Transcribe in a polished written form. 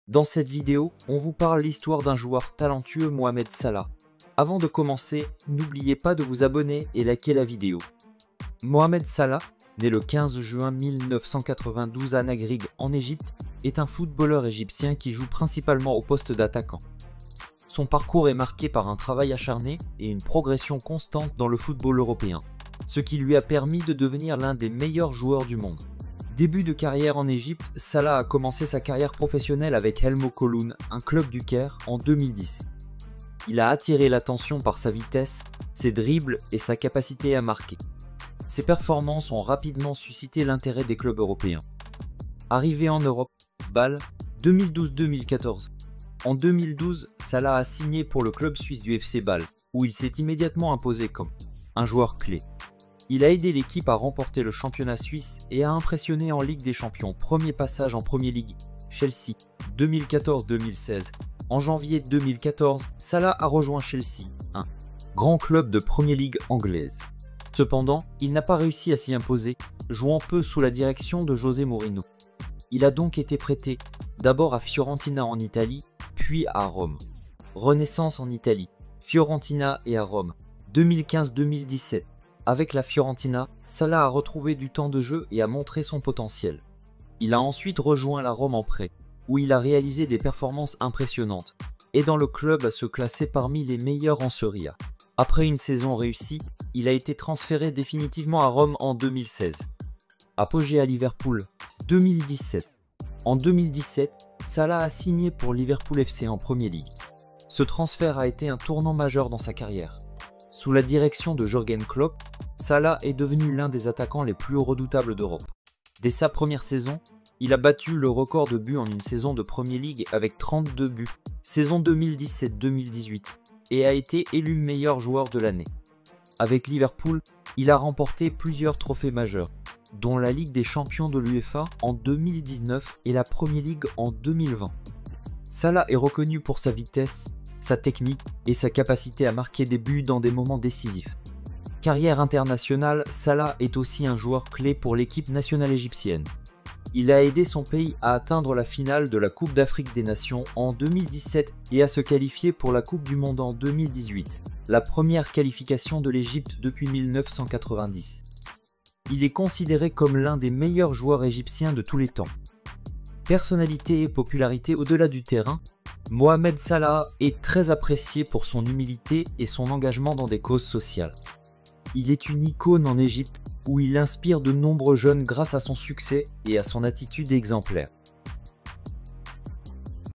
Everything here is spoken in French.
Dans cette vidéo, on vous parle l'histoire d'un joueur talentueux, Mohamed Salah. Avant de commencer, n'oubliez pas de vous abonner et liker la vidéo. Mohamed Salah, né le 15 juin 1992 à Nagrig en Égypte, est un footballeur égyptien qui joue principalement au poste d'attaquant. Son parcours est marqué par un travail acharné et une progression constante dans le football européen, ce qui lui a permis de devenir l'un des meilleurs joueurs du monde. Début de carrière en Égypte, Salah a commencé sa carrière professionnelle avec El Mokholoun, un club du Caire, en 2010. Il a attiré l'attention par sa vitesse, ses dribbles et sa capacité à marquer. Ses performances ont rapidement suscité l'intérêt des clubs européens. Arrivé en Europe, Bâle, 2012-2014. En 2012, Salah a signé pour le club suisse du FC Bâle, où il s'est immédiatement imposé comme un joueur clé. Il a aidé l'équipe à remporter le championnat suisse et a impressionné en Ligue des Champions. Premier passage en Premier League, Chelsea, 2014-2016. En janvier 2014, Salah a rejoint Chelsea, un grand club de Premier League anglaise. Cependant, il n'a pas réussi à s'y imposer, jouant peu sous la direction de José Mourinho. Il a donc été prêté, d'abord à Fiorentina en Italie, puis à Rome. Renaissance en Italie, Fiorentina et à Rome, 2015-2017. Avec la Fiorentina, Salah a retrouvé du temps de jeu et a montré son potentiel. Il a ensuite rejoint la Rome en prêt, où il a réalisé des performances impressionnantes, aidant le club à se classer parmi les meilleurs en Serie A. Après une saison réussie, il a été transféré définitivement à Rome en 2016. Apogée à Liverpool, 2017. En 2017, Salah a signé pour Liverpool FC en Premier League. Ce transfert a été un tournant majeur dans sa carrière. Sous la direction de Jürgen Klopp, Salah est devenu l'un des attaquants les plus redoutables d'Europe. Dès sa première saison, il a battu le record de buts en une saison de Premier League avec 32 buts, saison 2017-2018, et a été élu meilleur joueur de l'année. Avec Liverpool, il a remporté plusieurs trophées majeurs, dont la Ligue des Champions de l'UEFA en 2019 et la Premier League en 2020. Salah est reconnu pour sa vitesse, sa technique et sa capacité à marquer des buts dans des moments décisifs. Carrière internationale, Salah est aussi un joueur clé pour l'équipe nationale égyptienne. Il a aidé son pays à atteindre la finale de la Coupe d'Afrique des Nations en 2017 et à se qualifier pour la Coupe du Monde en 2018, la première qualification de l'Égypte depuis 1990. Il est considéré comme l'un des meilleurs joueurs égyptiens de tous les temps. Personnalité et popularité au-delà du terrain, Mohamed Salah est très apprécié pour son humilité et son engagement dans des causes sociales. Il est une icône en Égypte où il inspire de nombreux jeunes grâce à son succès et à son attitude exemplaire.